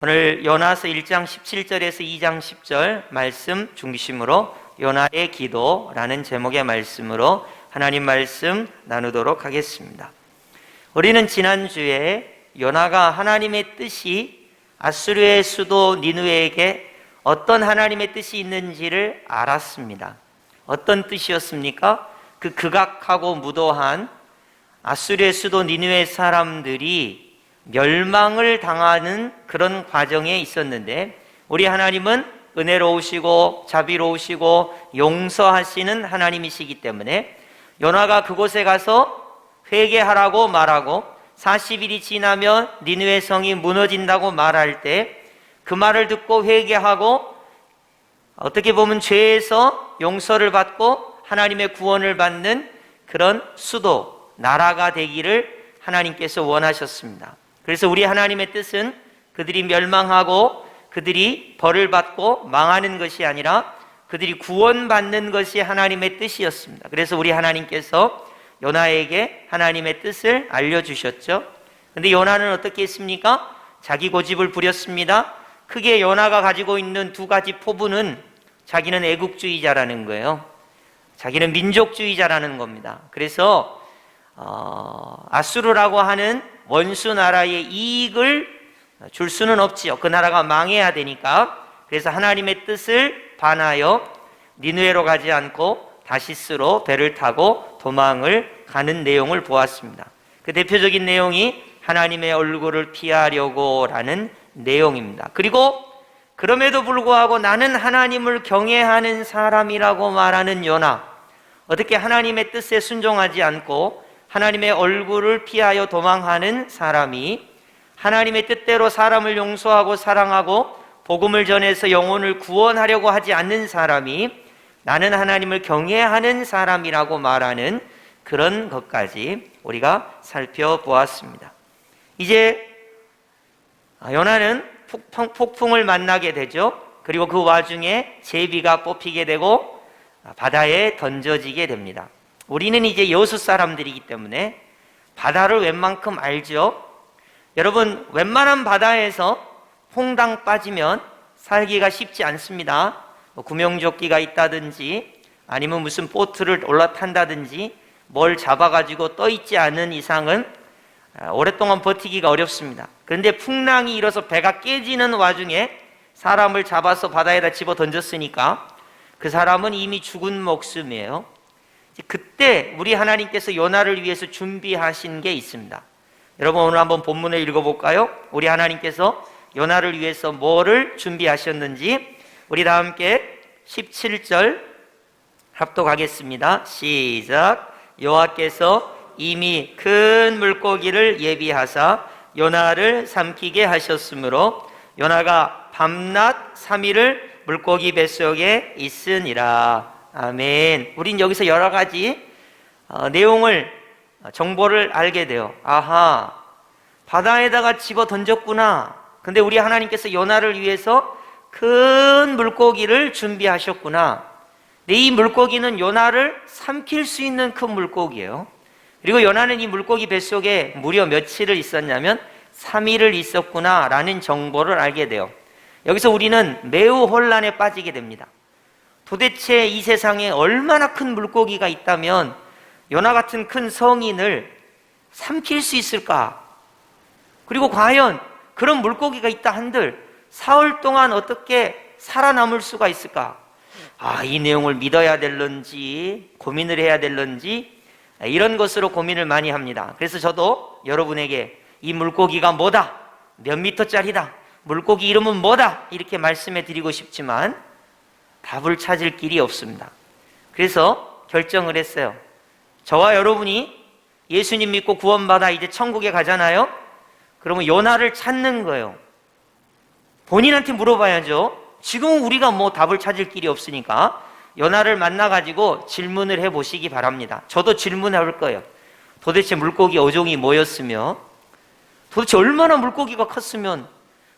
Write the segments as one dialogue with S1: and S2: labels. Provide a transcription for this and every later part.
S1: 오늘 요나서 1장 17절에서 2장 10절 말씀 중심으로 요나의 기도라는 제목의 말씀으로 하나님 말씀 나누도록 하겠습니다. 우리는 지난주에 요나가 하나님의 뜻이 아수르의 수도 니느웨에게 어떤 하나님의 뜻이 있는지를 알았습니다. 어떤 뜻이었습니까? 그 극악하고 무도한 아수르의 수도 니느웨 사람들이 멸망을 당하는 그런 과정에 있었는데, 우리 하나님은 은혜로우시고 자비로우시고 용서하시는 하나님이시기 때문에 요나가 그곳에 가서 회개하라고 말하고 40일이 지나면 니느웨 성이 무너진다고 말할 때 그 말을 듣고 회개하고 어떻게 보면 죄에서 용서를 받고 하나님의 구원을 받는 그런 수도, 나라가 되기를 하나님께서 원하셨습니다. 그래서 우리 하나님의 뜻은 그들이 멸망하고 그들이 벌을 받고 망하는 것이 아니라 그들이 구원받는 것이 하나님의 뜻이었습니다. 그래서 우리 하나님께서 요나에게 하나님의 뜻을 알려주셨죠. 그런데 요나는 어떻게 했습니까? 자기 고집을 부렸습니다. 크게 요나가 가지고 있는 두 가지 포부는, 자기는 애국주의자라는 거예요. 자기는 민족주의자라는 겁니다. 그래서 아수르라고 하는 원수 나라의 이익을 줄 수는 없지요. 그 나라가 망해야 되니까. 그래서 하나님의 뜻을 반하여 니느웨로 가지 않고 다시스로 배를 타고 도망을 가는 내용을 보았습니다. 그 대표적인 내용이 하나님의 얼굴을 피하려고 라는 내용입니다. 그리고 그럼에도 불구하고 나는 하나님을 경외하는 사람이라고 말하는 요나, 어떻게 하나님의 뜻에 순종하지 않고 하나님의 얼굴을 피하여 도망하는 사람이 하나님의 뜻대로 사람을 용서하고 사랑하고 복음을 전해서 영혼을 구원하려고 하지 않는 사람이 나는 하나님을 경외하는 사람이라고 말하는 그런 것까지 우리가 살펴보았습니다. 이제 요나는 폭풍을 만나게 되죠. 그리고 그 와중에 제비가 뽑히게 되고 바다에 던져지게 됩니다. 우리는 이제 여수 사람들이기 때문에 바다를 웬만큼 알죠. 여러분, 웬만한 바다에서 퐁당 빠지면 살기가 쉽지 않습니다. 구명조끼가 있다든지 아니면 무슨 보트를 올라탄다든지 뭘 잡아가지고 떠있지 않은 이상은 오랫동안 버티기가 어렵습니다. 그런데 풍랑이 일어서 배가 깨지는 와중에 사람을 잡아서 바다에다 집어 던졌으니까 그 사람은 이미 죽은 목숨이에요. 그때 우리 하나님께서 요나를 위해서 준비하신 게 있습니다. 여러분, 오늘 한번 본문을 읽어볼까요? 우리 하나님께서 요나를 위해서 뭐를 준비하셨는지 우리 다 함께 17절 합독하겠습니다. 시작. 여호와께서 이미 큰 물고기를 예비하사 요나를 삼키게 하셨으므로 요나가 밤낮 3일을 물고기 뱃속에 있으니라. 아멘. 우린 여기서 여러 가지 정보를 알게 돼요. 아하, 바다에다가 집어 던졌구나. 근데 우리 하나님께서 요나를 위해서 큰 물고기를 준비하셨구나. 근데 이 물고기는 요나를 삼킬 수 있는 큰 물고기예요. 그리고 요나는 이 물고기 뱃속에 무려 며칠을 있었냐면 3일을 있었구나 라는 정보를 알게 돼요. 여기서 우리는 매우 혼란에 빠지게 됩니다. 도대체 이 세상에 얼마나 큰 물고기가 있다면 요나 같은 큰 성인을 삼킬 수 있을까? 그리고 과연 그런 물고기가 있다 한들 사흘 동안 어떻게 살아남을 수가 있을까? 이 내용을 믿어야 될런지 고민을 해야 될런지 이런 것으로 고민을 많이 합니다. 그래서 저도 여러분에게 이 물고기가 뭐다, 몇 미터짜리다, 물고기 이름은 뭐다 이렇게 말씀해 드리고 싶지만 답을 찾을 길이 없습니다. 그래서 결정을 했어요. 저와 여러분이 예수님 믿고 구원받아 이제 천국에 가잖아요. 그러면 요나를 찾는 거예요. 본인한테 물어봐야죠. 지금 우리가 뭐 답을 찾을 길이 없으니까 요나를 만나가지고 질문을 해보시기 바랍니다. 저도 질문해볼 거예요. 도대체 물고기 어종이 뭐였으며, 도대체 얼마나 물고기가 컸으면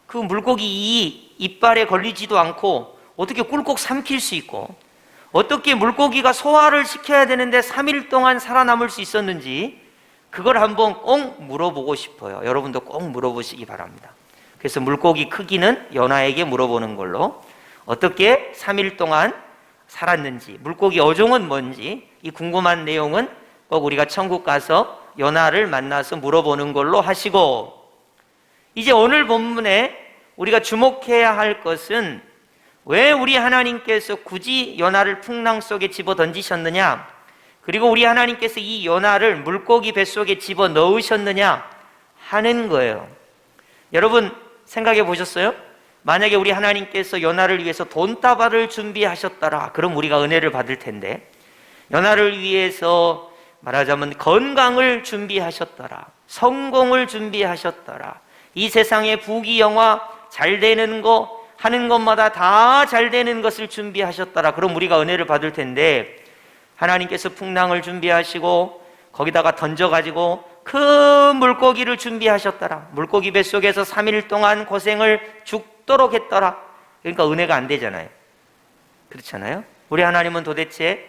S1: 그 물고기 이 이빨에 걸리지도 않고 어떻게 꿀꺽 삼킬 수 있고, 어떻게 물고기가 소화를 시켜야 되는데 3일 동안 살아남을 수 있었는지 그걸 한번 꼭 물어보고 싶어요. 여러분도 꼭 물어보시기 바랍니다. 그래서 물고기 크기는 요나에게 물어보는 걸로, 어떻게 3일 동안 살았는지, 물고기 어종은 뭔지, 이 궁금한 내용은 꼭 우리가 천국 가서 요나를 만나서 물어보는 걸로 하시고, 이제 오늘 본문에 우리가 주목해야 할 것은 왜 우리 하나님께서 굳이 요나를 풍랑 속에 집어 던지셨느냐, 그리고 우리 하나님께서 이 요나를 물고기 뱃속에 집어 넣으셨느냐 하는 거예요. 여러분 생각해 보셨어요? 만약에 우리 하나님께서 요나를 위해서 돈다발을 준비하셨더라, 그럼 우리가 은혜를 받을 텐데, 요나를 위해서 말하자면 건강을 준비하셨더라, 성공을 준비하셨더라, 이 세상의 부귀영화 잘 되는 거 하는 것마다 다 잘 되는 것을 준비하셨더라, 그럼 우리가 은혜를 받을 텐데, 하나님께서 풍랑을 준비하시고 거기다가 던져가지고 큰 물고기를 준비하셨더라, 물고기 뱃속에서 3일 동안 고생을 죽도록 했더라, 그러니까 은혜가 안 되잖아요. 그렇잖아요. 우리 하나님은 도대체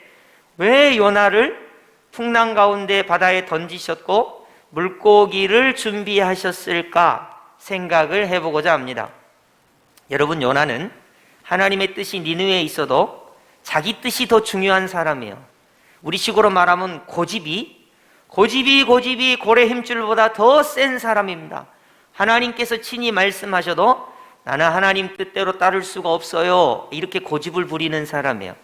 S1: 왜 요나를 풍랑 가운데 바다에 던지셨고 물고기를 준비하셨을까 생각을 해보고자 합니다. 여러분, 요나는 하나님의 뜻이 니느웨에 있어도 자기 뜻이 더 중요한 사람이에요. 우리 식으로 말하면 고집이 고래 힘줄보다 더 센 사람입니다. 하나님께서 친히 말씀하셔도 나는 하나님 뜻대로 따를 수가 없어요, 이렇게 고집을 부리는 사람이에요.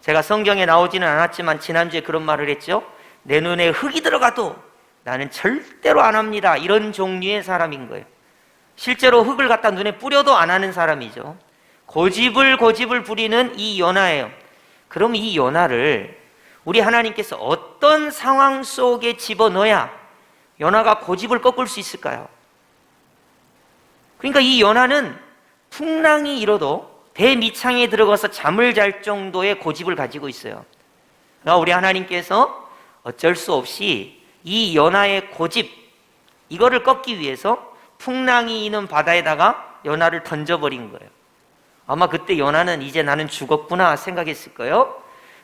S1: 제가 성경에 나오지는 않았지만 지난주에 그런 말을 했죠. 내 눈에 흙이 들어가도 나는 절대로 안 합니다, 이런 종류의 사람인 거예요. 실제로 흙을 갖다 눈에 뿌려도 안 하는 사람이죠. 고집을 부리는 이 요나예요. 그럼 이 요나를 우리 하나님께서 어떤 상황 속에 집어넣어야 요나가 고집을 꺾을 수 있을까요? 그러니까 이 요나는 풍랑이 일어도 배 밑창에 들어가서 잠을 잘 정도의 고집을 가지고 있어요. 그러니까 우리 하나님께서 어쩔 수 없이 이 요나의 고집, 이거를 꺾기 위해서 풍랑이 있는 바다에다가 요나를 던져버린 거예요. 아마 그때 요나는 이제 나는 죽었구나 생각했을 거예요.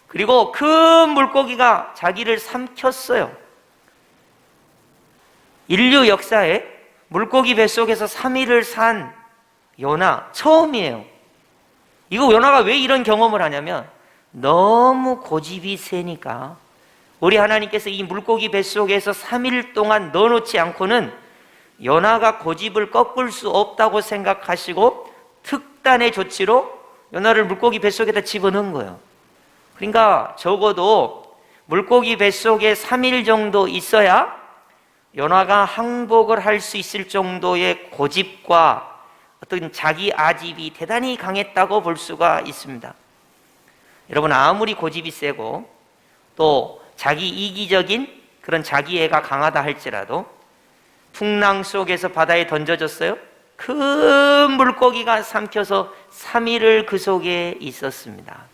S1: 그리고 큰 물고기가 자기를 삼켰어요. 인류 역사에 물고기 뱃속에서 3일을 산 요나 처음이에요. 이거 요나가 왜 이런 경험을 하냐면 너무 고집이 세니까 우리 하나님께서 이 물고기 뱃속에서 3일 동안 넣어놓지 않고는 요나가 고집을 꺾을 수 없다고 생각하시고 특단의 조치로 요나를 물고기 뱃속에다 집어넣은 거예요. 그러니까 적어도 물고기 뱃속에 3일 정도 있어야 요나가 항복을 할 수 있을 정도의 고집과 어떤 자기 아집이 대단히 강했다고 볼 수가 있습니다. 여러분, 아무리 고집이 세고 또 자기 이기적인 그런 자기애가 강하다 할지라도 풍랑 속에서 바다에 던져졌어요. 큰 물고기가 삼켜서 3일을 그 속에 있었습니다.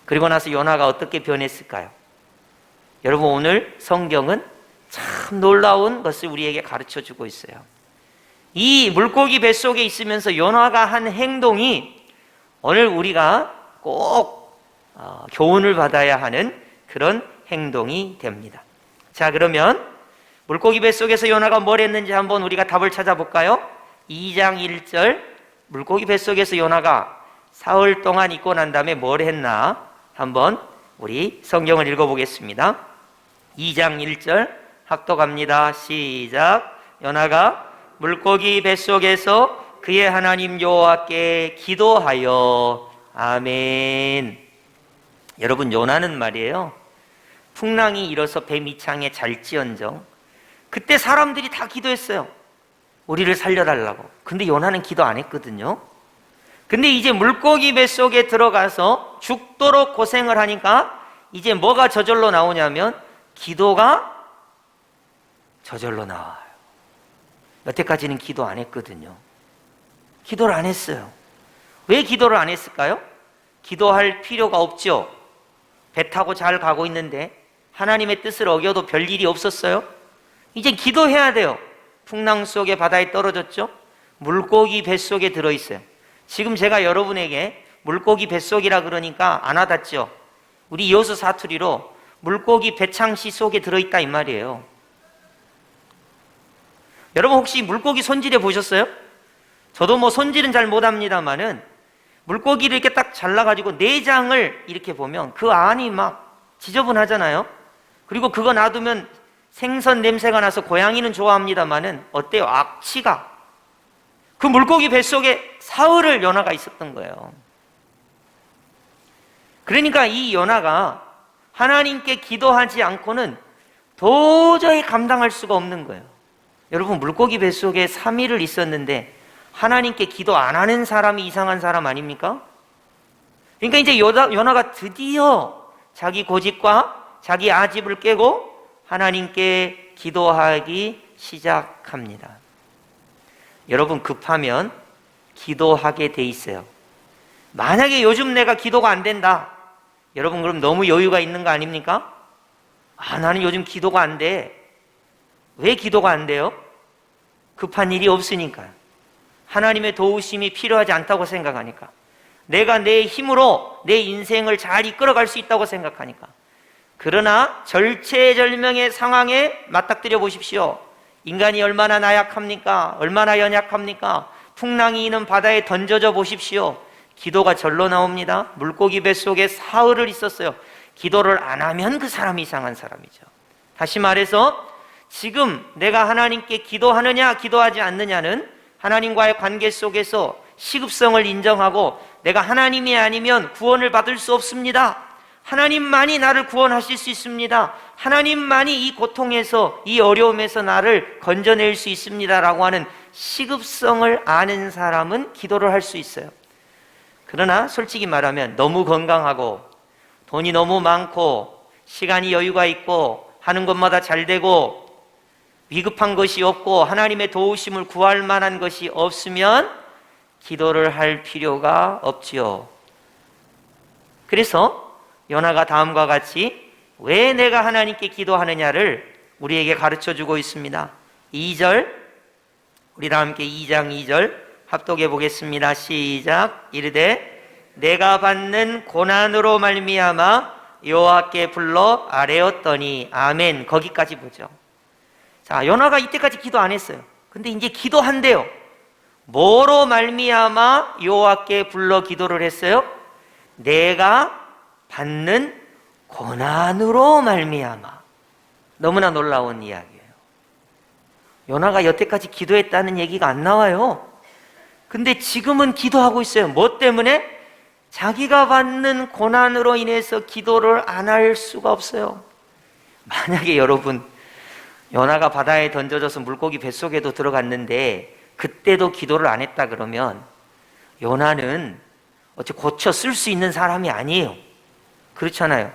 S1: 그리고 나서 요나가 어떻게 변했을까요? 여러분, 오늘 성경은 참 놀라운 것을 우리에게 가르쳐주고 있어요. 이 물고기 뱃속에 있으면서 요나가 한 행동이 오늘 우리가 꼭 교훈을 받아야 하는 그런 행동이 됩니다. 자, 그러면 물고기 뱃속에서 요나가 뭘 했는지 한번 우리가 답을 찾아볼까요? 2장 1절, 물고기 뱃속에서 요나가 사흘 동안 있고 난 다음에 뭘 했나? 한번 우리 성경을 읽어보겠습니다. 2장 1절 학독합니다. 시작. 요나가 물고기 뱃속에서 그의 하나님 여호와께 기도하여. 아멘. 여러분, 요나는 말이에요, 풍랑이 일어서 배 밑창에 잘지언정 그때 사람들이 다 기도했어요. 우리를 살려달라고. 근데 요나는 기도 안 했거든요. 근데 이제 물고기 뱃속에 들어가서 죽도록 고생을 하니까 이제 뭐가 저절로 나오냐면 기도가 저절로 나와요. 여태까지는 기도 안 했거든요. 기도를 안 했어요. 왜 기도를 안 했을까요? 기도할 필요가 없죠. 배 타고 잘 가고 있는데 하나님의 뜻을 어겨도 별일이 없었어요. 이제 기도해야 돼요. 풍랑 속에 바다에 떨어졌죠. 물고기 뱃속에 들어있어요. 지금 제가 여러분에게 물고기 뱃속이라 그러니까 안 와닿죠. 우리 여수 사투리로 물고기 배창시 속에 들어있다 이 말이에요. 여러분, 혹시 물고기 손질해 보셨어요? 저도 뭐 손질은 잘 못합니다만은 물고기를 이렇게 딱 잘라가지고 내장을 이렇게 보면 그 안이 막 지저분하잖아요. 그리고 그거 놔두면 생선 냄새가 나서 고양이는 좋아합니다만은 어때요? 악취가. 그 물고기 뱃속에 사흘을 연하가 있었던 거예요. 그러니까 이 연하가 하나님께 기도하지 않고는 도저히 감당할 수가 없는 거예요. 여러분, 물고기 뱃속에 3일을 있었는데 하나님께 기도 안 하는 사람이 이상한 사람 아닙니까? 그러니까 이제 요나가 드디어 자기 고집과 자기 아집을 깨고 하나님께 기도하기 시작합니다. 여러분, 급하면 기도하게 돼 있어요. 만약에 요즘 내가 기도가 안 된다, 여러분 그럼 너무 여유가 있는 거 아닙니까? 나는 요즘 기도가 안 돼. 왜 기도가 안 돼요? 급한 일이 없으니까요. 하나님의 도우심이 필요하지 않다고 생각하니까. 내가 내 힘으로 내 인생을 잘 이끌어갈 수 있다고 생각하니까. 그러나 절체절명의 상황에 맞닥뜨려 보십시오. 인간이 얼마나 나약합니까? 얼마나 연약합니까? 풍랑이 있는 바다에 던져져 보십시오. 기도가 절로 나옵니다. 물고기 뱃속에 사흘을 있었어요. 기도를 안 하면 그 사람이 이상한 사람이죠. 다시 말해서 지금 내가 하나님께 기도하느냐 기도하지 않느냐는 하나님과의 관계 속에서 시급성을 인정하고 내가 하나님이 아니면 구원을 받을 수 없습니다. 하나님만이 나를 구원하실 수 있습니다. 하나님만이 이 고통에서, 이 어려움에서 나를 건져낼 수 있습니다 라고 하는 시급성을 아는 사람은 기도를 할 수 있어요. 그러나 솔직히 말하면 너무 건강하고 돈이 너무 많고 시간이 여유가 있고 하는 것마다 잘 되고 위급한 것이 없고 하나님의 도우심을 구할 만한 것이 없으면 기도를 할 필요가 없지요. 그래서 요나가 다음과 같이 왜 내가 하나님께 기도하느냐를 우리에게 가르쳐주고 있습니다. 2절, 우리 다 함께 2장 2절 합독해 보겠습니다. 시작. 이르되 내가 받는 고난으로 말미암아 여호와께 불러 아뢰었더니. 아멘. 거기까지 보죠. 자, 요나가 이때까지 기도 안 했어요. 근데 이제 기도한대요. 뭐로 말미암아 여호와께 불러 기도를 했어요? 내가 받는 고난으로 말미암아. 너무나 놀라운 이야기예요. 요나가 여태까지 기도했다는 얘기가 안 나와요. 근데 지금은 기도하고 있어요. 뭐 때문에? 자기가 받는 고난으로 인해서 기도를 안 할 수가 없어요. 만약에 여러분, 요나가 바다에 던져져서 물고기 뱃속에도 들어갔는데 그때도 기도를 안 했다 그러면 요나는 어째 고쳐 쓸 수 있는 사람이 아니에요. 그렇잖아요.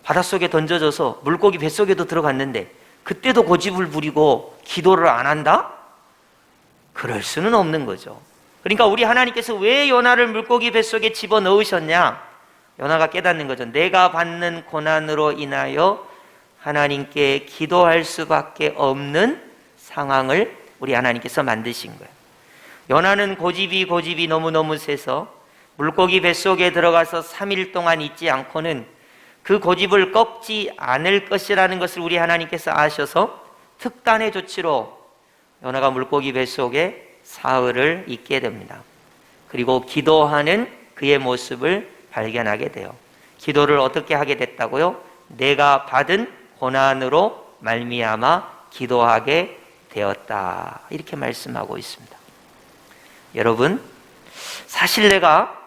S1: 바닷속에 던져져서 물고기 뱃속에도 들어갔는데 그때도 고집을 부리고 기도를 안 한다? 그럴 수는 없는 거죠. 그러니까 우리 하나님께서 왜 요나를 물고기 뱃속에 집어넣으셨냐? 요나가 깨닫는 거죠. 내가 받는 고난으로 인하여 하나님께 기도할 수밖에 없는 상황을 우리 하나님께서 만드신 거예요. 요나는 고집이 너무너무 세서 물고기 뱃속에 들어가서 3일 동안 있지 않고는 그 고집을 꺾지 않을 것이라는 것을 우리 하나님께서 아셔서 특단의 조치로 요나가 물고기 뱃속에 사흘을 있게 됩니다. 그리고 기도하는 그의 모습을 발견하게 돼요. 기도를 어떻게 하게 됐다고요? 내가 받은 고난으로 말미암아 기도하게 되었다. 이렇게 말씀하고 있습니다. 여러분, 사실 내가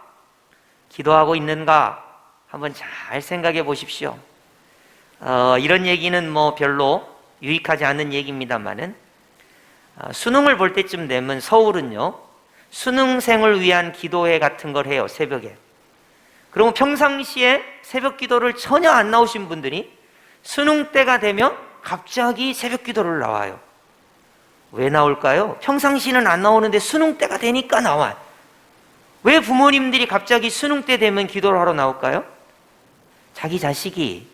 S1: 기도하고 있는가 한번 잘 생각해 보십시오. 이런 얘기는 뭐 별로 유익하지 않은 얘기입니다만은 수능을 볼 때쯤 되면 서울은요 수능생을 위한 기도회 같은 걸 해요. 새벽에. 그러면 평상시에 새벽 기도를 전혀 안 나오신 분들이 수능 때가 되면 갑자기 새벽 기도를 나와요. 왜 나올까요? 평상시는 안 나오는데 수능 때가 되니까 나와요. 왜 부모님들이 갑자기 수능 때 되면 기도를 하러 나올까요? 자기 자식이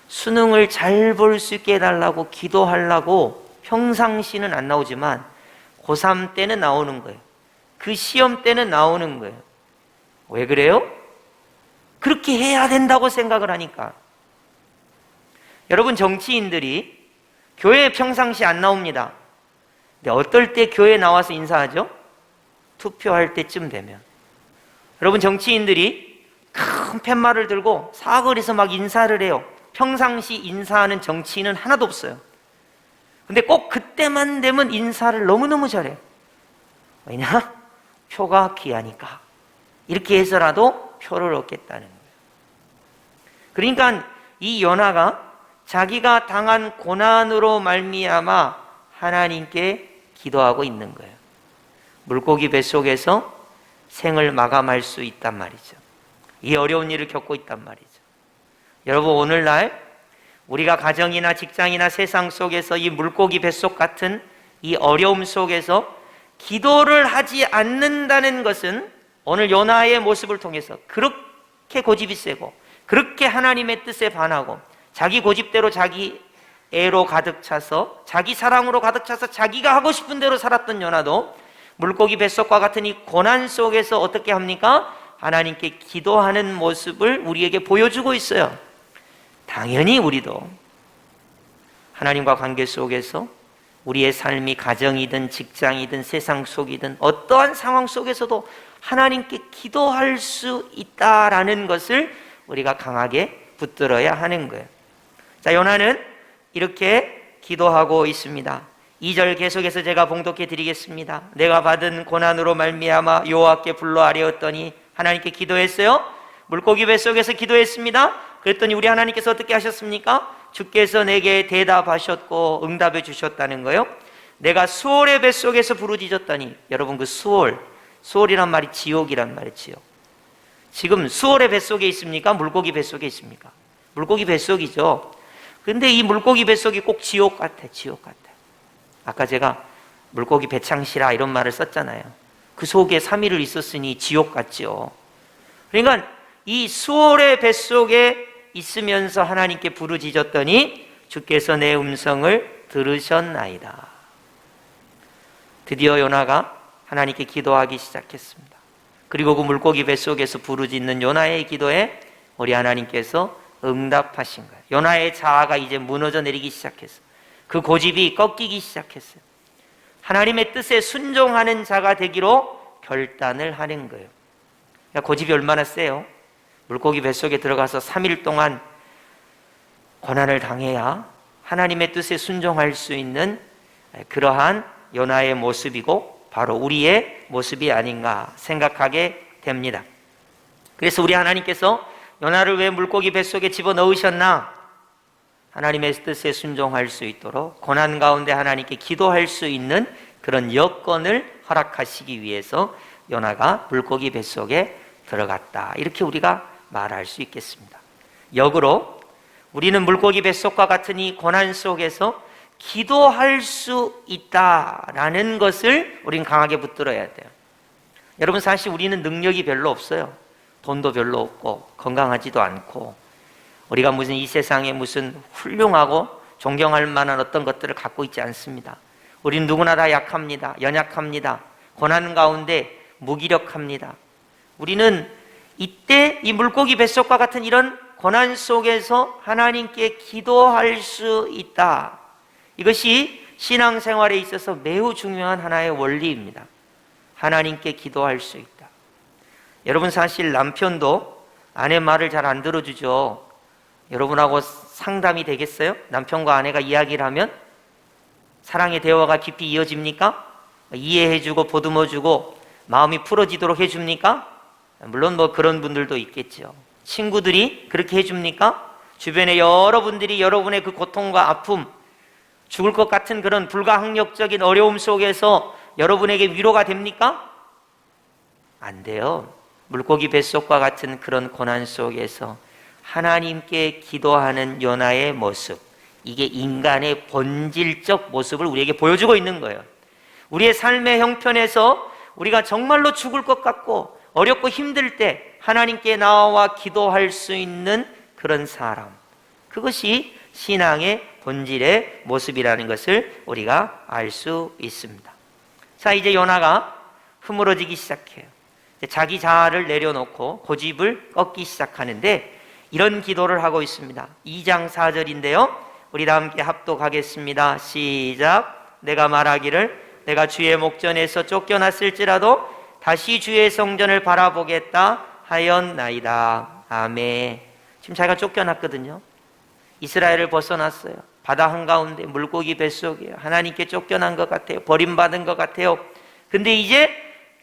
S1: 수능을 잘 볼 수 있게 해달라고 기도하려고 평상시는 안 나오지만 고3 때는 나오는 거예요. 그 시험 때는 나오는 거예요. 왜 그래요? 그렇게 해야 된다고 생각을 하니까. 여러분, 정치인들이 교회에 평상시 안 나옵니다. 근데 어떨 때 교회에 나와서 인사하죠? 투표할 때쯤 되면. 여러분, 정치인들이 큰 팻말을 들고 사거리에서 막 인사를 해요. 평상시 인사하는 정치인은 하나도 없어요. 근데 꼭 그때만 되면 인사를 너무너무 잘해요. 왜냐? 표가 귀하니까. 이렇게 해서라도 표를 얻겠다는 거예요. 그러니까 이 요나가 자기가 당한 고난으로 말미암아 하나님께 기도하고 있는 거예요. 물고기 뱃속에서 생을 마감할 수 있단 말이죠. 이 어려운 일을 겪고 있단 말이죠. 여러분, 오늘날 우리가 가정이나 직장이나 세상 속에서 이 물고기 뱃속 같은 이 어려움 속에서 기도를 하지 않는다는 것은 오늘 요나의 모습을 통해서 그렇게 고집이 세고 그렇게 하나님의 뜻에 반하고 자기 고집대로 자기 애로 가득 차서 자기 사랑으로 가득 차서 자기가 하고 싶은 대로 살았던 요나도 물고기 뱃속과 같은 이 고난 속에서 어떻게 합니까? 하나님께 기도하는 모습을 우리에게 보여주고 있어요. 당연히 우리도 하나님과 관계 속에서 우리의 삶이 가정이든 직장이든 세상 속이든 어떠한 상황 속에서도 하나님께 기도할 수 있다라는 것을 우리가 강하게 붙들어야 하는 거예요. 자, 요나는 이렇게 기도하고 있습니다. 2절 계속해서 제가 봉독해 드리겠습니다. 내가 받은 고난으로 말미암아 여호와께 불러 아뢰었더니 하나님께 기도했어요. 물고기 뱃속에서 기도했습니다. 그랬더니 우리 하나님께서 어떻게 하셨습니까? 주께서 내게 대답하셨고 응답해 주셨다는 거예요. 내가 수월의 뱃속에서 부르짖었더니, 여러분, 그 수월이란 말이 지옥이란 말이에요. 지옥. 지금 수월의 뱃속에 있습니까? 물고기 뱃속에 있습니까? 물고기 뱃속이죠. 근데 이 물고기 뱃속이 꼭 지옥 같아. 지옥 같아. 아까 제가 물고기 배창시라 이런 말을 썼잖아요. 그 속에 3일을 있었으니 지옥 같죠. 그러니까 이 수월의 뱃속에 있으면서 하나님께 부르짖었더니 주께서 내 음성을 들으셨나이다. 드디어 요나가 하나님께 기도하기 시작했습니다. 그리고 그 물고기 뱃속에서 부르짖는 요나의 기도에 우리 하나님께서 응답하신 거예요. 요나의 자아가 이제 무너져 내리기 시작했어요. 그 고집이 꺾이기 시작했어요. 하나님의 뜻에 순종하는 자가 되기로 결단을 하는 거예요. 그러니까 고집이 얼마나 세요? 물고기 뱃속에 들어가서 3일 동안 고난을 당해야 하나님의 뜻에 순종할 수 있는 그러한 요나의 모습이고 바로 우리의 모습이 아닌가 생각하게 됩니다. 그래서 우리 하나님께서 요나를 왜 물고기 뱃속에 집어넣으셨나? 하나님의 뜻에 순종할 수 있도록 고난 가운데 하나님께 기도할 수 있는 그런 여건을 허락하시기 위해서 요나가 물고기 뱃속에 들어갔다. 이렇게 우리가 말할 수 있겠습니다. 역으로 우리는 물고기 뱃속과 같은 이 고난 속에서 기도할 수 있다라는 것을 우리는 강하게 붙들어야 돼요. 여러분, 사실 우리는 능력이 별로 없어요. 돈도 별로 없고 건강하지도 않고 우리가 무슨 이 세상에 무슨 훌륭하고 존경할 만한 어떤 것들을 갖고 있지 않습니다. 우리는 누구나 다 약합니다. 연약합니다. 고난 가운데 무기력합니다. 우리는 이때 이 물고기 뱃속과 같은 이런 고난 속에서 하나님께 기도할 수 있다. 이것이 신앙생활에 있어서 매우 중요한 하나의 원리입니다. 하나님께 기도할 수 있다. 여러분, 사실 남편도 아내 말을 잘 안 들어주죠. 여러분하고 상담이 되겠어요? 남편과 아내가 이야기를 하면 사랑의 대화가 깊이 이어집니까? 이해해주고 보듬어주고 마음이 풀어지도록 해줍니까? 물론 뭐 그런 분들도 있겠죠. 친구들이 그렇게 해줍니까? 주변에 여러분들이 여러분의 그 고통과 아픔, 죽을 것 같은 그런 불가항력적인 어려움 속에서 여러분에게 위로가 됩니까? 안 돼요. 물고기 뱃속과 같은 그런 고난 속에서 하나님께 기도하는 요나의 모습, 이게 인간의 본질적 모습을 우리에게 보여주고 있는 거예요. 우리의 삶의 형편에서 우리가 정말로 죽을 것 같고 어렵고 힘들 때 하나님께 나와 기도할 수 있는 그런 사람, 그것이 신앙의 본질의 모습이라는 것을 우리가 알 수 있습니다. 자, 이제 요나가 흐물어지기 시작해요. 자기 자아를 내려놓고 고집을 꺾기 시작하는데 이런 기도를 하고 있습니다. 2장 4절인데요. 우리 다 함께 합독하겠습니다. 시작. 내가 말하기를 내가 주의 목전에서 쫓겨났을지라도 다시 주의 성전을 바라보겠다 하였나이다. 아멘. 지금 자기가 쫓겨났거든요. 이스라엘을 벗어났어요. 바다 한가운데 물고기 뱃속에 하나님께 쫓겨난 것 같아요. 버림받은 것 같아요. 근데 이제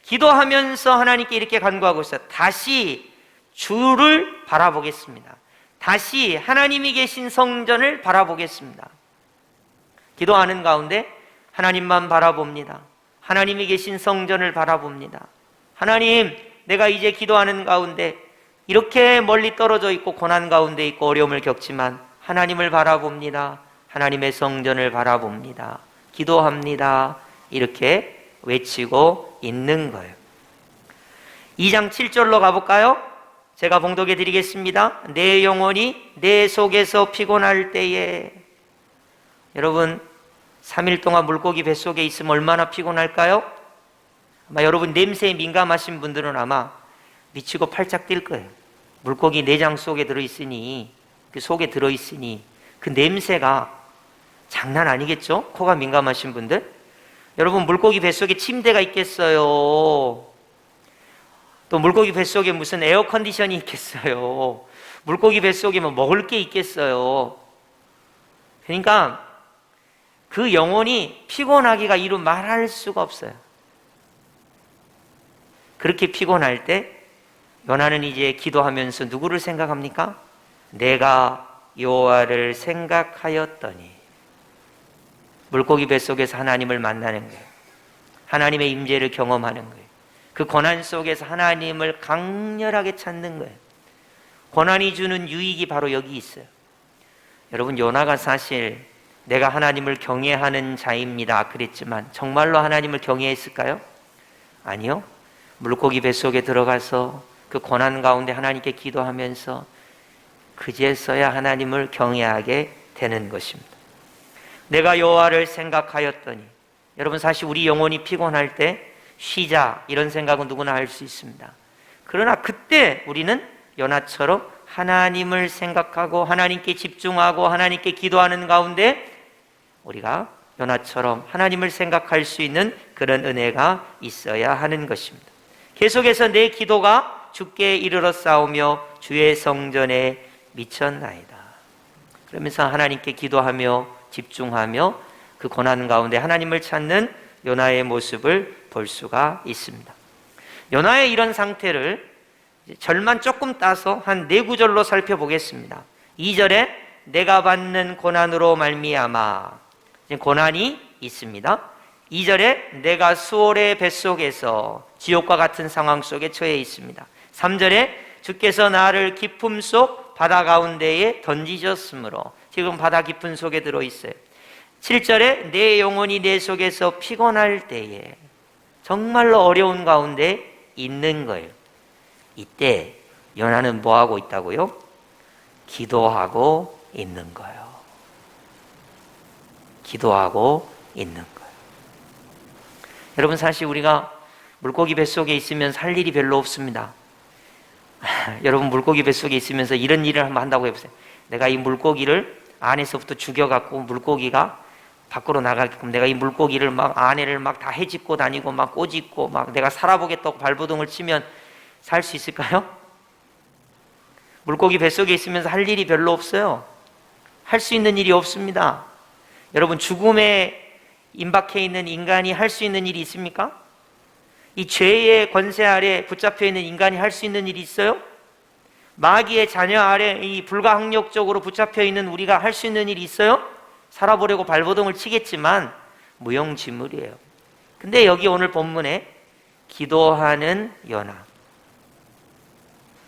S1: 기도하면서 하나님께 이렇게 간구하고 있어요. 다시 주를 바라보겠습니다. 다시 하나님이 계신 성전을 바라보겠습니다. 기도하는 가운데 하나님만 바라봅니다. 하나님이 계신 성전을 바라봅니다. 하나님, 내가 이제 기도하는 가운데 이렇게 멀리 떨어져 있고 고난 가운데 있고 어려움을 겪지만 하나님을 바라봅니다. 하나님의 성전을 바라봅니다. 기도합니다. 이렇게 외치고 있는 거예요. 2장 7절로 가볼까요? 제가 봉독해 드리겠습니다. 내 영혼이 내 속에서 피곤할 때에. 여러분, 3일 동안 물고기 뱃속에 있으면 얼마나 피곤할까요? 아마 여러분 냄새에 민감하신 분들은 아마 미치고 팔짝 뛸 거예요. 물고기 내장 속에 들어있으니, 그 속에 들어있으니 그 냄새가 장난 아니겠죠? 코가 민감하신 분들. 여러분, 물고기 뱃속에 침대가 있겠어요? 또 물고기 뱃속에 무슨 에어컨디션이 있겠어요? 물고기 뱃속에 뭐 먹을 게 있겠어요? 그러니까 그 영혼이 피곤하기가 이루 말할 수가 없어요. 그렇게 피곤할 때 요나는 이제 기도하면서 누구를 생각합니까? 내가 여호와를 생각하였더니. 물고기 뱃속에서 하나님을 만나는 거예요. 하나님의 임재를 경험하는 거예요. 그 고난 속에서 하나님을 강렬하게 찾는 거예요. 고난이 주는 유익이 바로 여기 있어요. 여러분, 요나가 사실 내가 하나님을 경외하는 자입니다 그랬지만 정말로 하나님을 경외했을까요? 아니요. 물고기 뱃속에 들어가서 그 고난 가운데 하나님께 기도하면서 그제서야 하나님을 경외하게 되는 것입니다. 내가 여호와를 생각하였더니. 여러분, 사실 우리 영혼이 피곤할 때 쉬자 이런 생각은 누구나 할 수 있습니다. 그러나 그때 우리는 요나처럼 하나님을 생각하고 하나님께 집중하고 하나님께 기도하는 가운데 우리가 요나처럼 하나님을 생각할 수 있는 그런 은혜가 있어야 하는 것입니다. 계속해서 내 기도가 주께 이르러 싸우며 주의 성전에 미쳤나이다. 그러면서 하나님께 기도하며 집중하며 그 고난 가운데 하나님을 찾는 요나의 모습을 볼 수가 있습니다. 요나의 이런 상태를 절만 조금 따서 한 4구절로 살펴보겠습니다. 2절에 내가 받는 고난으로 말미암아. 고난이 있습니다. 2절에 내가 수월의 뱃속에서 지옥과 같은 상황 속에 처해 있습니다. 3절에 주께서 나를 깊음 속 바다 가운데에 던지셨으므로. 지금 바다 깊은 속에 들어있어요. 7절에 내 영혼이 내 속에서 피곤할 때에. 정말로 어려운 가운데 있는 거예요. 이때 요나는 뭐하고 있다고요? 기도하고 있는 거예요. 기도하고 있는 거예요. 여러분, 사실 우리가 물고기 뱃속에 있으면 할 일이 별로 없습니다. 여러분, 물고기 뱃속에 있으면서 이런 일을 한번 한다고 해보세요. 내가 이 물고기를 안에서부터 죽여갖고 물고기가 밖으로 나가게끔 내가 이 물고기를 막 안에를 막 다 헤집고 다니고 막 꼬집고 막 내가 살아보겠다고 발버둥을 치면 살 수 있을까요? 물고기 뱃속에 있으면서 할 일이 별로 없어요. 할 수 있는 일이 없습니다. 여러분, 죽음에 임박해 있는 인간이 할 수 있는 일이 있습니까? 이 죄의 권세 아래 붙잡혀 있는 인간이 할 수 있는 일이 있어요? 마귀의 자녀 아래 이 불가항력적으로 붙잡혀 있는 우리가 할 수 있는 일이 있어요? 살아보려고 발버둥을 치겠지만 무용지물이에요. 근데 여기 오늘 본문에 기도하는 요나,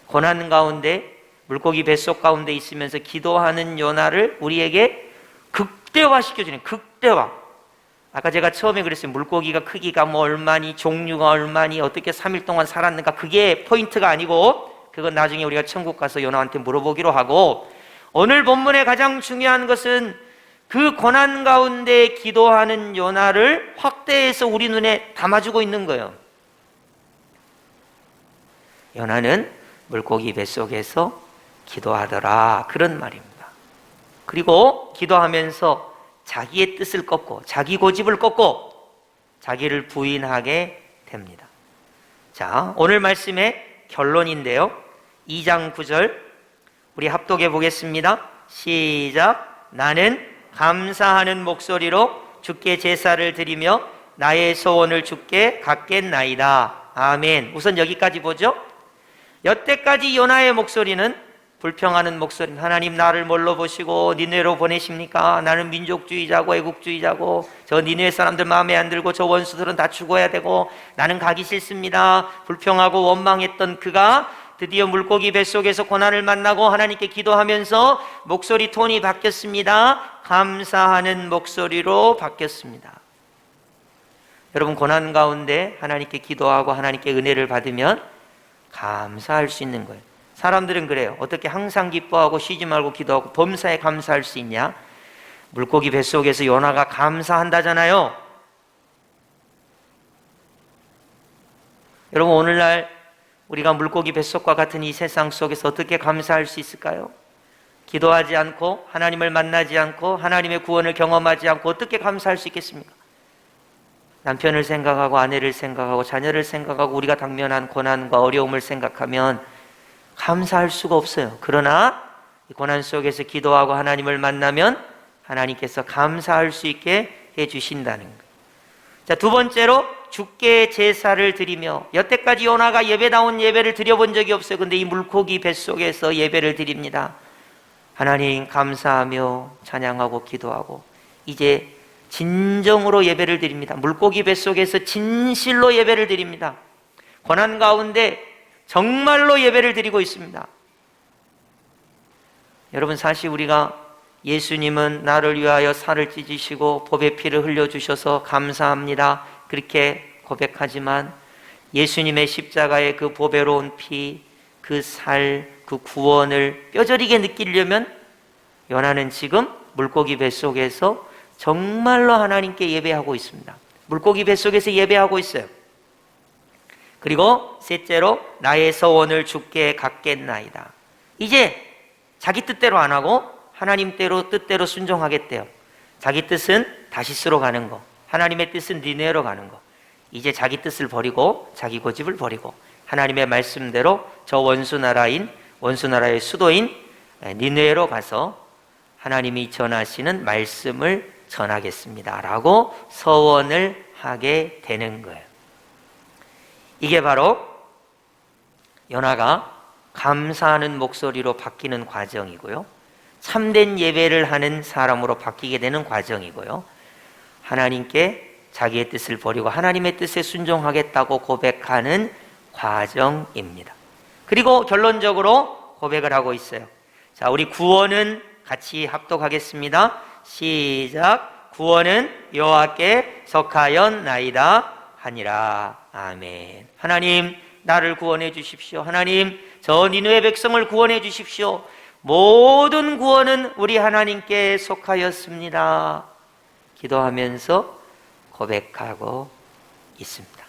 S1: 고난 가운데 물고기 뱃속 가운데 있으면서 기도하는 요나를 우리에게 극대화시켜주는, 극대화. 아까 제가 처음에 그랬어요. 물고기가 크기가 뭐 얼마니, 종류가 얼마니, 어떻게 3일 동안 살았는가, 그게 포인트가 아니고 그건 나중에 우리가 천국 가서 요나한테 물어보기로 하고, 오늘 본문의 가장 중요한 것은 그 고난 가운데 기도하는 요나를 확대해서 우리 눈에 담아주고 있는 거예요. 요나는 물고기 뱃속에서 기도하더라, 그런 말입니다. 그리고 기도하면서 자기의 뜻을 꺾고 자기 고집을 꺾고 자기를 부인하게 됩니다. 자, 오늘 말씀의 결론인데요. 2장 9절 우리 합독해 보겠습니다. 시작. 나는 감사하는 목소리로 주께 제사를 드리며 나의 소원을 주께 갖겠나이다. 아멘. 우선 여기까지 보죠. 여태까지 요나의 목소리는 불평하는 목소리. 하나님 나를 뭘로 보시고 니네로 보내십니까? 나는 민족주의자고 애국주의자고 저 니네 사람들 마음에 안 들고 저 원수들은 다 죽어야 되고 나는 가기 싫습니다. 불평하고 원망했던 그가 드디어 물고기 뱃속에서 고난을 만나고 하나님께 기도하면서 목소리 톤이 바뀌었습니다. 감사하는 목소리로 바뀌었습니다. 여러분, 고난 가운데 하나님께 기도하고 하나님께 은혜를 받으면 감사할 수 있는 거예요. 사람들은 그래요. 어떻게 항상 기뻐하고 쉬지 말고 기도하고 범사에 감사할 수 있냐? 물고기 뱃속에서 요나가 감사한다잖아요. 여러분, 오늘날 우리가 물고기 뱃속과 같은 이 세상 속에서 어떻게 감사할 수 있을까요? 기도하지 않고 하나님을 만나지 않고 하나님의 구원을 경험하지 않고 어떻게 감사할 수 있겠습니까? 남편을 생각하고 아내를 생각하고 자녀를 생각하고 우리가 당면한 고난과 어려움을 생각하면 감사할 수가 없어요. 그러나 이 고난 속에서 기도하고 하나님을 만나면 하나님께서 감사할 수 있게 해주신다는 거예요. 자, 두 번째로 주께 제사를 드리며, 여태까지 요나가 예배다운 예배를 드려본 적이 없어요. 근데 이 물고기 뱃속에서 예배를 드립니다. 하나님 감사하며 찬양하고 기도하고 이제 진정으로 예배를 드립니다. 물고기 뱃속에서 진실로 예배를 드립니다. 고난 가운데 정말로 예배를 드리고 있습니다. 여러분, 사실 우리가 예수님은 나를 위하여 살을 찢으시고 보배 피를 흘려주셔서 감사합니다 그렇게 고백하지만 예수님의 십자가의 그 보배로운 피, 그 살, 그 구원을 뼈저리게 느끼려면 요나는 지금 물고기 뱃속에서 정말로 하나님께 예배하고 있습니다. 물고기 뱃속에서 예배하고 있어요. 그리고 셋째로 나의 소원을 주께 갖겠나이다. 이제 자기 뜻대로 안 하고 하나님 뜻대로 순종하겠대요. 자기 뜻은 다시스로 가는 거, 하나님의 뜻은 니느웨로 가는 거. 이제 자기 뜻을 버리고 자기 고집을 버리고 하나님의 말씀대로 저 원수나라의 수도인 니느웨로 가서 하나님이 전하시는 말씀을 전하겠습니다 라고 서원을 하게 되는 거예요. 이게 바로 요나가 감사하는 목소리로 바뀌는 과정이고요, 참된 예배를 하는 사람으로 바뀌게 되는 과정이고요, 하나님께 자기의 뜻을 버리고 하나님의 뜻에 순종하겠다고 고백하는 과정입니다. 그리고 결론적으로 고백을 하고 있어요. 자, 우리 구원은 같이 합독하겠습니다. 시작. 구원은 여호와께 속하였나이다 하니라. 아멘. 하나님 나를 구원해 주십시오. 하나님 저 니느웨 백성을 구원해 주십시오. 모든 구원은 우리 하나님께 속하였습니다. 기도하면서 고백하고 있습니다.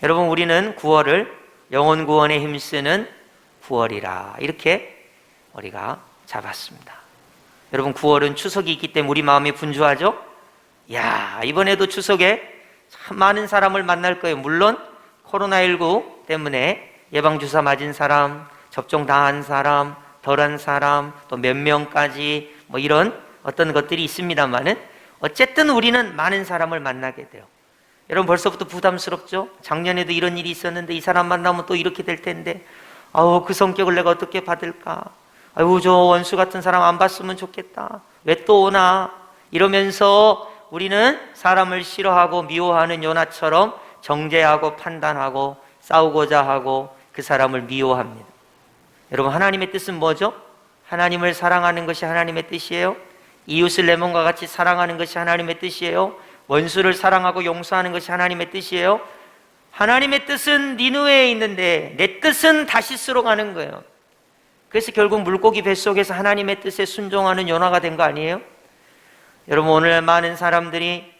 S1: 여러분, 우리는 9월을 영혼 구원에 힘쓰는 9월이라 이렇게 우리가 잡았습니다. 여러분, 9월은 추석이 있기 때문에 우리 마음이 분주하죠? 야, 이번에도 추석에 참 많은 사람을 만날 거예요. 물론 코로나19 때문에 예방주사 맞은 사람, 접종 다 한 사람, 덜한 사람, 또 몇 명까지 뭐 이런 어떤 것들이 있습니다만은 어쨌든 우리는 많은 사람을 만나게 돼요. 여러분, 벌써부터 부담스럽죠? 작년에도 이런 일이 있었는데 이 사람 만나면 또 이렇게 될 텐데, 아우 그 성격을 내가 어떻게 받을까? 아유, 저 원수 같은 사람 안 봤으면 좋겠다. 왜 또 오나? 이러면서 우리는 사람을 싫어하고 미워하는 요나처럼 정죄하고 판단하고 싸우고자 하고 그 사람을 미워합니다. 여러분, 하나님의 뜻은 뭐죠? 하나님을 사랑하는 것이 하나님의 뜻이에요. 이웃을 내 몸과 같이 사랑하는 것이 하나님의 뜻이에요. 원수를 사랑하고 용서하는 것이 하나님의 뜻이에요. 하나님의 뜻은 니느웨에 있는데 내 뜻은 다시스로 가는 거예요. 그래서 결국 물고기 뱃속에서 하나님의 뜻에 순종하는 요나가 된 거 아니에요? 여러분, 오늘 많은 사람들이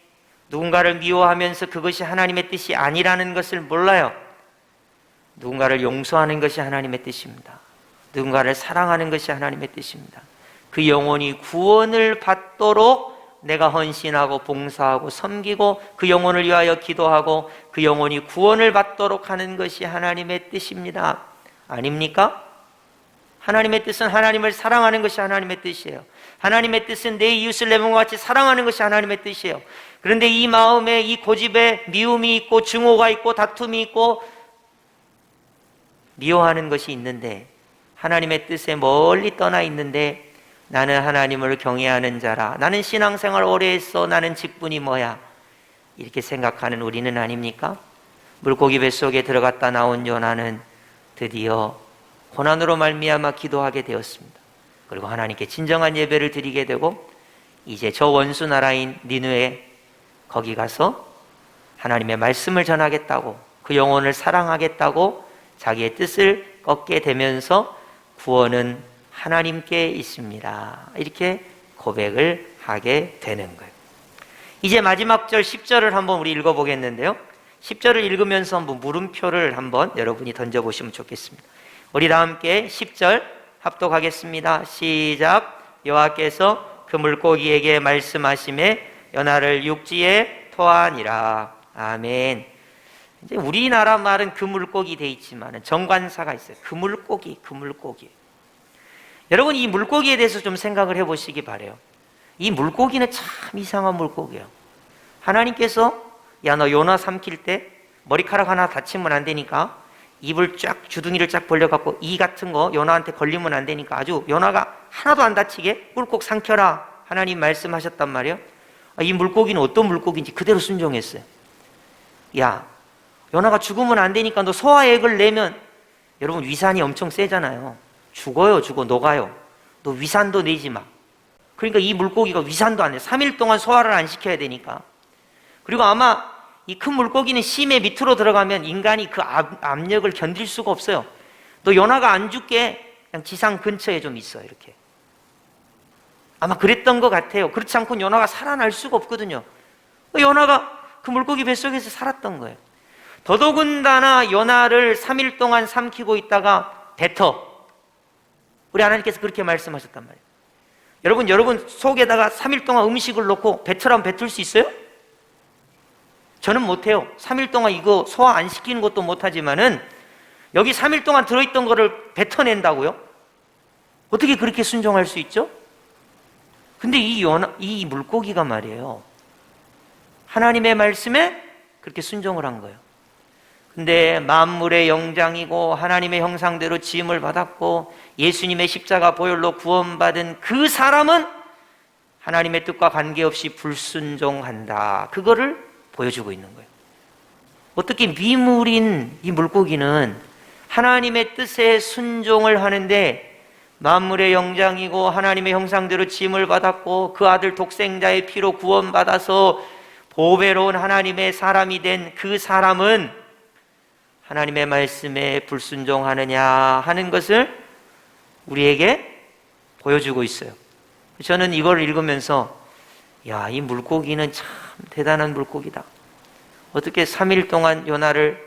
S1: 누군가를 미워하면서 그것이 하나님의 뜻이 아니라는 것을 몰라요. 누군가를 용서하는 것이 하나님의 뜻입니다. 누군가를 사랑하는 것이 하나님의 뜻입니다. 그 영혼이 구원을 받도록 내가 헌신하고 봉사하고 섬기고 그 영혼을 위하여 기도하고 그 영혼이 구원을 받도록 하는 것이 하나님의 뜻입니다. 아닙니까? 하나님의 뜻은 하나님을 사랑하는 것이 하나님의 뜻이에요. 하나님의 뜻은 내 이웃을 내 몸과 같이 사랑하는 것이 하나님의 뜻이에요. 그런데 이 마음에 이 고집에 미움이 있고 증오가 있고 다툼이 있고 미워하는 것이 있는데, 하나님의 뜻에 멀리 떠나 있는데, 나는 하나님을 경외하는 자라, 나는 신앙생활 오래 했어, 나는 직분이 뭐야, 이렇게 생각하는 우리는 아닙니까? 물고기 뱃속에 들어갔다 나온 요나는 드디어 고난으로 말미암아 기도하게 되었습니다. 그리고 하나님께 진정한 예배를 드리게 되고, 이제 저 원수 나라인 니느웨 거기 가서 하나님의 말씀을 전하겠다고, 그 영혼을 사랑하겠다고 자기의 뜻을 꺾게 되면서 구원은 하나님께 있습니다, 이렇게 고백을 하게 되는 거예요. 이제 마지막 절 10절을 한번 우리 읽어보겠는데요, 10절을 읽으면서 한번 물음표를 한번 여러분이 던져보시면 좋겠습니다. 우리 다 함께 10절 합독하겠습니다. 시작. 여호와께서 그 물고기에게 말씀하시매 요나를 육지에 토하니라. 아멘. 이제 우리나라 말은 그 물고기 돼 있지만 정관사가 있어요. 그 물고기. 여러분, 이 물고기에 대해서 좀 생각을 해보시기 바래요. 이 물고기는 참 이상한 물고기예요. 하나님께서 야, 너 요나 삼킬 때 머리카락 하나 다치면 안 되니까 입을 쫙, 주둥이를 쫙 벌려갖고 이 같은 거 요나한테 걸리면 안 되니까 아주 요나가 하나도 안 다치게 꿀꺽 삼켜라, 하나님 말씀하셨단 말이에요. 이 물고기는 어떤 물고기인지 그대로 순종했어요. 야, 요나가 죽으면 안 되니까 너 소화액을 내면, 여러분 위산이 엄청 세잖아요. 죽어요, 녹아요. 너 위산도 내지 마. 그러니까 이 물고기가 위산도 안 내. 3일 동안 소화를 안 시켜야 되니까. 그리고 아마 이 큰 물고기는 심해 밑으로 들어가면 인간이 그 압력을 견딜 수가 없어요. 너 요나가 안 죽게 그냥 지상 근처에 좀 있어, 이렇게. 아마 그랬던 것 같아요. 그렇지 않고는 요나가 살아날 수가 없거든요. 요나가 그 물고기 뱃속에서 살았던 거예요. 더더군다나 요나를 3일 동안 삼키고 있다가 뱉어. 우리 하나님께서 그렇게 말씀하셨단 말이에요. 여러분 속에다가 3일 동안 음식을 넣고 뱉으라면 뱉을 수 있어요? 저는 못해요. 3일 동안 이거 소화 안 시키는 것도 못하지만은 여기 3일 동안 들어있던 거를 뱉어낸다고요? 어떻게 그렇게 순종할 수 있죠? 근데 이 물고기가 말이에요, 하나님의 말씀에 그렇게 순종을 한 거예요. 근데 만물의 영장이고 하나님의 형상대로 지음을 받았고 예수님의 십자가 보혈로 구원받은 그 사람은 하나님의 뜻과 관계없이 불순종한다, 그거를 보여주고 있는 거예요. 어떻게 미물인 이 물고기는 하나님의 뜻에 순종을 하는데, 만물의 영장이고 하나님의 형상대로 지음을 받았고 그 아들 독생자의 피로 구원받아서 보배로운 하나님의 사람이 된 그 사람은 하나님의 말씀에 불순종하느냐 하는 것을 우리에게 보여주고 있어요. 저는 이걸 읽으면서 야, 이 물고기는 참 대단한 물고기다. 어떻게 3일 동안 요나를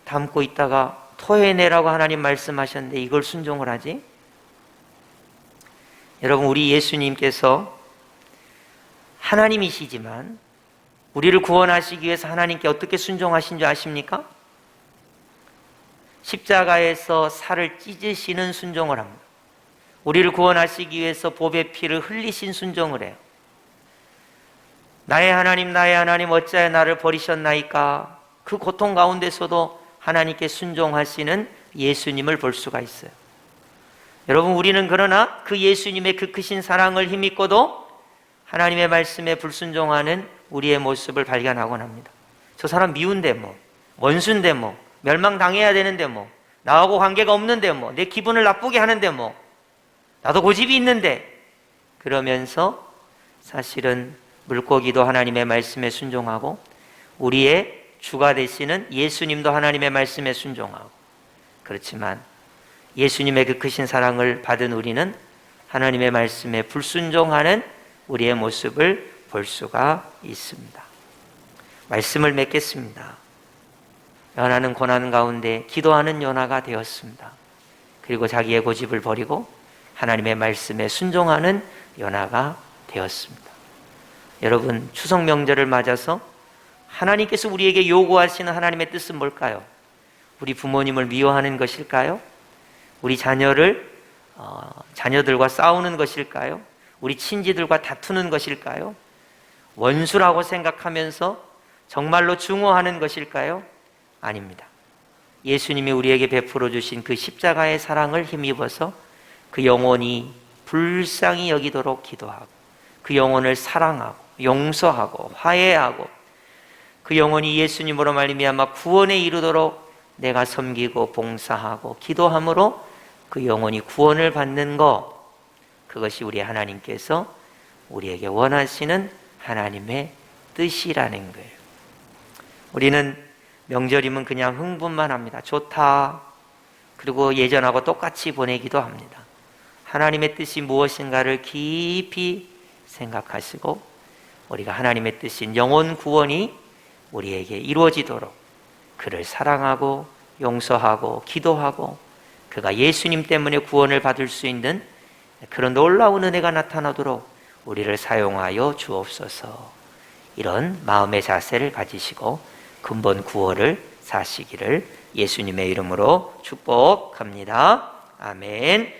S1: 담고 있다가 토해내라고 하나님 말씀하셨는데 이걸 순종을 하지? 여러분, 우리 예수님께서 하나님이시지만 우리를 구원하시기 위해서 하나님께 어떻게 순종하신 줄 아십니까? 십자가에서 살을 찢으시는 순종을 합니다. 우리를 구원하시기 위해서 보배 피를 흘리신 순종을 해요. 나의 하나님 어찌하여 나를 버리셨나이까? 그 고통 가운데서도 하나님께 순종하시는 예수님을 볼 수가 있어요. 여러분, 우리는 그러나 그 예수님의 그 크신 사랑을 힘입고도 하나님의 말씀에 불순종하는 우리의 모습을 발견하곤 합니다. 저 사람 미운데 뭐, 원수인데 뭐, 멸망당해야 되는데 뭐, 나하고 관계가 없는데 뭐, 내 기분을 나쁘게 하는데 뭐, 나도 고집이 있는데, 그러면서 사실은 물고기도 하나님의 말씀에 순종하고 우리의 주가 되시는 예수님도 하나님의 말씀에 순종하고, 그렇지만 예수님의 그 크신 사랑을 받은 우리는 하나님의 말씀에 불순종하는 우리의 모습을 볼 수가 있습니다. 말씀을 맺겠습니다. 요나는 고난 가운데 기도하는 요나가 되었습니다. 그리고 자기의 고집을 버리고 하나님의 말씀에 순종하는 요나가 되었습니다. 여러분, 추석 명절을 맞아서 하나님께서 우리에게 요구하시는 하나님의 뜻은 뭘까요? 우리 부모님을 미워하는 것일까요? 우리 자녀들과 싸우는 것일까요? 우리 친지들과 다투는 것일까요? 원수라고 생각하면서 정말로 증오하는 것일까요? 아닙니다. 예수님이 우리에게 베풀어 주신 그 십자가의 사랑을 힘입어서 그 영혼이 불쌍히 여기도록 기도하고, 그 영혼을 사랑하고 용서하고 화해하고, 그 영혼이 예수님으로 말미암아 구원에 이르도록 내가 섬기고 봉사하고 기도함으로 그 영혼이 구원을 받는 것, 그것이 우리 하나님께서 우리에게 원하시는 하나님의 뜻이라는 거예요. 우리는 명절이면 그냥 흥분만 합니다. 좋다. 그리고 예전하고 똑같이 보내기도 합니다. 하나님의 뜻이 무엇인가를 깊이 생각하시고, 우리가 하나님의 뜻인 영혼 구원이 우리에게 이루어지도록 그를 사랑하고 용서하고 기도하고, 그가 예수님 때문에 구원을 받을 수 있는 그런 놀라운 은혜가 나타나도록 우리를 사용하여 주옵소서. 이런 마음의 자세를 가지시고 근본 구원을 사시기를 예수님의 이름으로 축복합니다. 아멘.